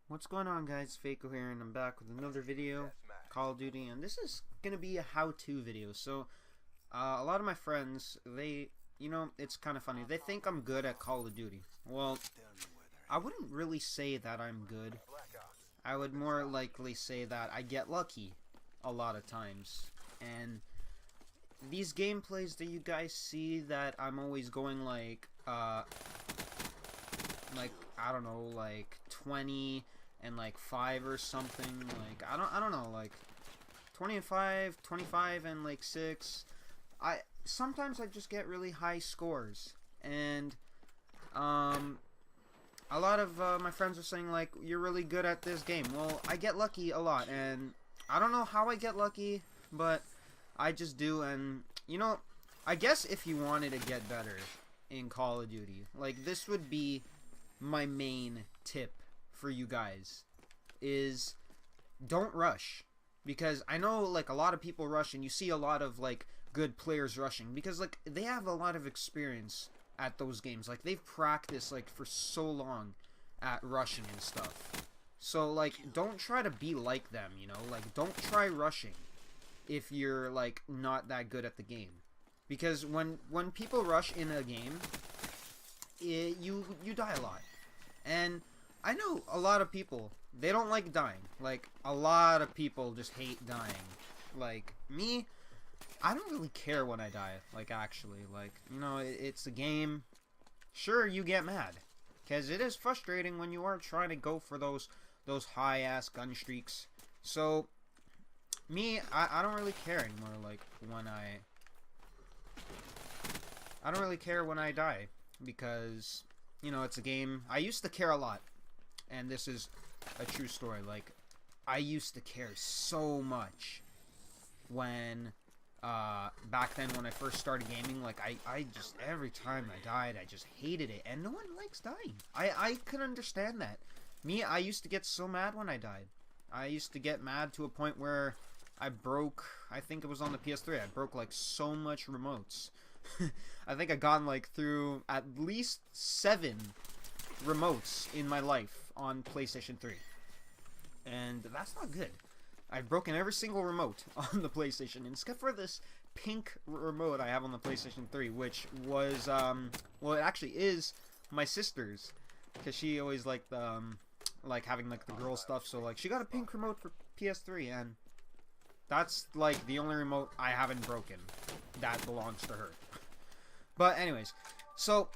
What's going on, guys? Faco here, and I'm back with another video, Call of Duty, and this is gonna be a how-to video. So, a lot of my friends, it's kind of funny. They think I'm good at Call of Duty. Well, I wouldn't really say that I'm good. I would more likely say that I get lucky a lot of times. And these gameplays that you guys see that I'm always going like I don't know, like 20 and like 5 or something. Like I don't know, like 20 and 5, 25 and like 6. I sometimes I just get really high scores, and a lot of my friends are saying like, you're really good at this game. Well, I get lucky a lot, and I don't know how I get lucky, but I just do. And I guess if you wanted to get better in Call of Duty, like, this would be my main tip for you guys, is don't rush. Because I know like a lot of people rush, and you see a lot of like good players rushing because like they have a lot of experience at those games. Like, they've practiced like for so long at rushing and stuff. So like, don't try to be like them, like, don't try rushing if you're like not that good at the game. Because when people rush in a game, you die a lot. And I know a lot of people, they don't like dying. Like, a lot of people just hate dying. Like, me, I don't really care when I die. Like, actually, like, it's a game. Sure, you get mad, because it is frustrating when you are trying to go for those high-ass gun streaks. So, me, I don't really care anymore, like, when I don't really care when I die, because it's a game. I used to care a lot, and this is a true story. Like, I used to care so much when back then, when I first started gaming. Like, I just, every time I died, I just hated it, and no one likes dying. I could understand that. Me, I used to get so mad when I died. I used to get mad to a point where I broke, I think it was on the PS3, I broke like so much remotes. I think I gotten like through at least 7 remotes in my life on PlayStation 3. And that's not good. I've broken every single remote on the PlayStation, except for this pink remote I have on the PlayStation 3, which was, well, it actually is my sister's, because she always liked, like, having, like, the girl stuff, so, like, she got a pink remote for PS3, and that's, like, the only remote I haven't broken that belongs to her. But anyways, so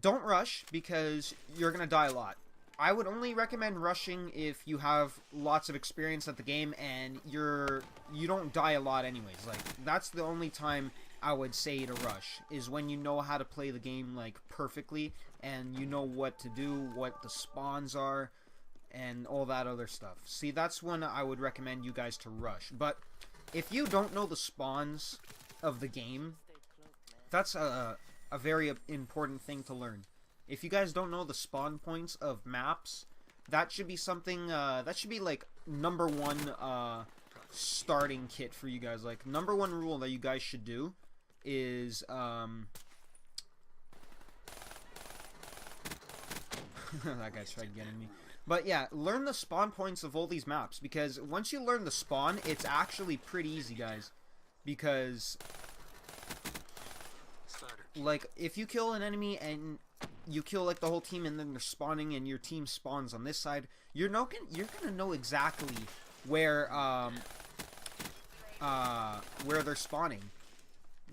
don't rush, because you're gonna die a lot. I would only recommend rushing if you have lots of experience at the game and you don't die a lot anyways. Like, that's the only time I would say to rush, is when you know how to play the game like perfectly, and you know what to do, what the spawns are, and all that other stuff. See, that's when I would recommend you guys to rush. But if you don't know the spawns of the game, that's a very important thing to learn. If you guys don't know the spawn points of maps, that should be something, that should be like #1 starting kit for you guys. Like, #1 rule that you guys should do is, that guy's tried getting me. But yeah, learn the spawn points of all these maps, because once you learn the spawn, it's actually pretty easy, guys. Because, like, if you kill an enemy and you kill like the whole team, and then they're spawning and your team spawns on this side, you're gonna know exactly where they're spawning,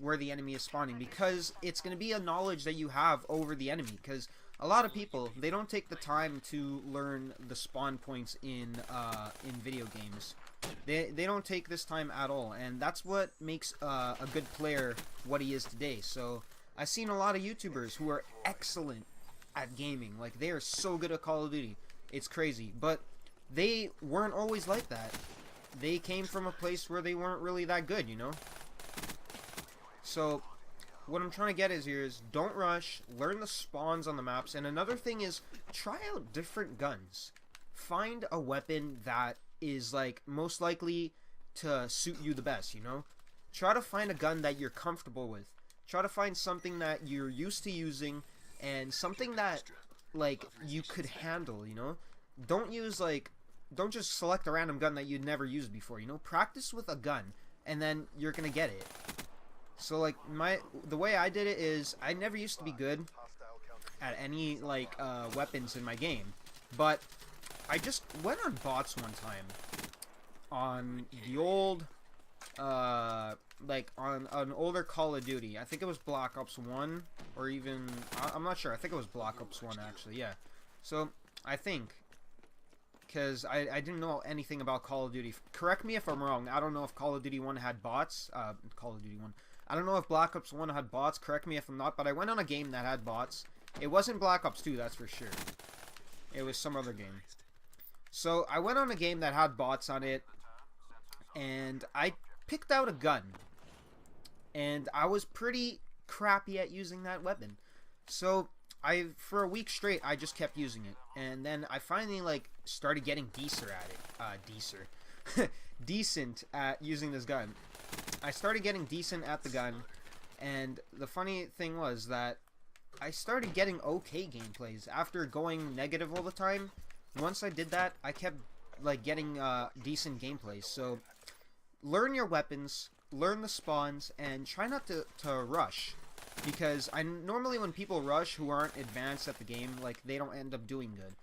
where the enemy is spawning, because it's gonna be a knowledge that you have over the enemy. Because a lot of people, they don't take the time to learn the spawn points in video games. They don't take this time at all, and that's what makes a good player what he is today. So I've seen a lot of YouTubers who are excellent at gaming. Like, they are so good at Call of Duty. It's crazy. But they weren't always like that. They came from a place where they weren't really that good, So, what I'm trying to get is don't rush, learn the spawns on the maps, and another thing is, try out different guns. Find a weapon that is, like, most likely to suit you the best, Try to find a gun that you're comfortable with. Try to find something that you're used to using, and something that, like, you could handle, don't use like, don't just select a random gun that you'd never used before. You know, practice with a gun, and then you're gonna get it. So like the way I did it is I never used to be good at any like weapons in my game, but I just went on bots one time on the old like on an older Call of Duty. I think it was Black Ops 1, or even I'm not sure. I think it was Black Ops 1 actually. Yeah. So I think, because I didn't know anything about Call of Duty. Correct me if I'm wrong. I don't know if Call of Duty 1 had bots. Call of Duty 1. I don't know if Black Ops 1 had bots. Correct me if I'm not. But I went on a game that had bots. It wasn't Black Ops 2, that's for sure. It was some other game. So I went on a game that had bots on it, and I picked out a gun. And I was pretty crappy at using that weapon. So for a week straight, I just kept using it. And then I finally like started getting decent at it. Decent at using this gun. I started getting decent at the gun. And the funny thing was that I started getting okay gameplays after going negative all the time. Once I did that, I kept like getting decent gameplays. So learn your weapons, learn the spawns, and try not to rush, because I normally, when people rush who aren't advanced at the game, like, they don't end up doing good.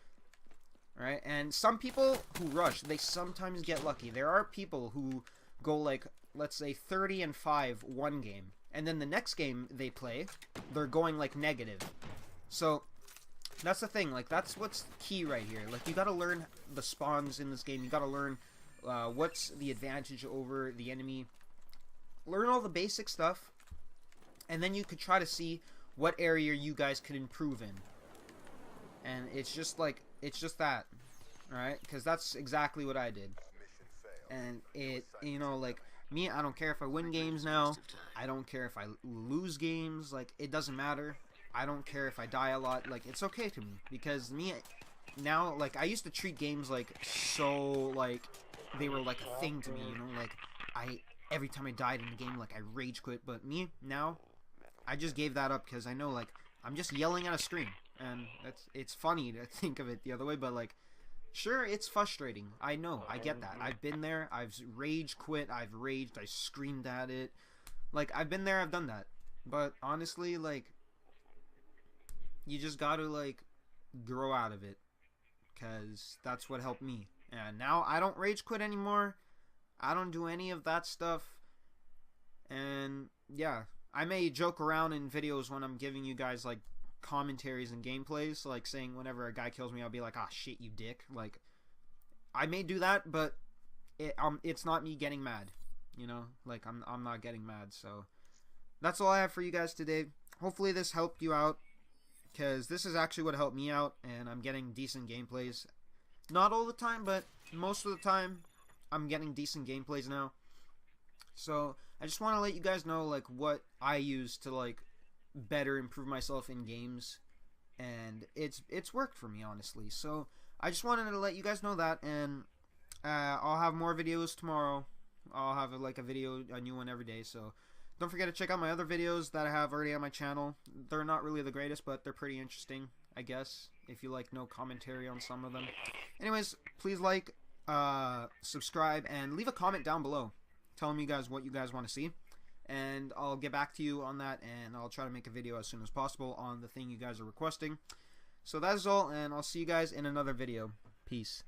Alright, and some people who rush, they sometimes get lucky. There are people who go like, let's say 30-5 one game, and then the next game they play, they're going like negative. So that's the thing, like, that's what's key right here. Like, you gotta learn the spawns in this game. You gotta learn what's the advantage over the enemy. Learn all the basic stuff, and then you could try to see what area you guys could improve in. And it's just like, it's just that, alright? Because that's exactly what I did. And it, you know, like, me, I don't care if I win games now. I don't care if I lose games. Like, it doesn't matter. I don't care if I die a lot. Like, it's okay to me. Because me, now, like, I used to treat games like, so, like, they were like a thing to me, you know? Like, every time I died in the game, like, I rage quit. But me, now, I just gave that up because I know, like, I'm just yelling at a screen. And it's funny to think of it the other way, but, like, sure, it's frustrating. I know, I get that. I've been there. I've rage quit. I've raged. I screamed at it. Like, I've been there. I've done that. But honestly, like, you just gotta, like, grow out of it. Because that's what helped me. And now I don't rage quit anymore. I don't do any of that stuff. And, yeah. I may joke around in videos when I'm giving you guys, like, commentaries and gameplays, like saying whenever a guy kills me, I'll be like, ah, shit, you dick. Like, I may do that, but it's not me getting mad, you know? Like, I'm not getting mad. So that's all I have for you guys today. Hopefully this helped you out, because this is actually what helped me out, and I'm getting decent gameplays. Not all the time, but most of the time I'm getting decent gameplays now. So I just want to let you guys know, like, what I use to, like, better improve myself in games, and it's worked for me, honestly. So I just wanted to let you guys know that, and I'll have more videos tomorrow. I'll have like a new one every day. So don't forget to check out my other videos that I have already on my channel. They're not really the greatest, but they're pretty interesting, I guess, if you like no commentary on some of them. Anyways, please like, subscribe, and leave a comment down below telling me guys what you guys want to see, and I'll get back to you on that, and I'll try to make a video as soon as possible on the thing you guys are requesting. So that is all, and I'll see you guys in another video. Peace.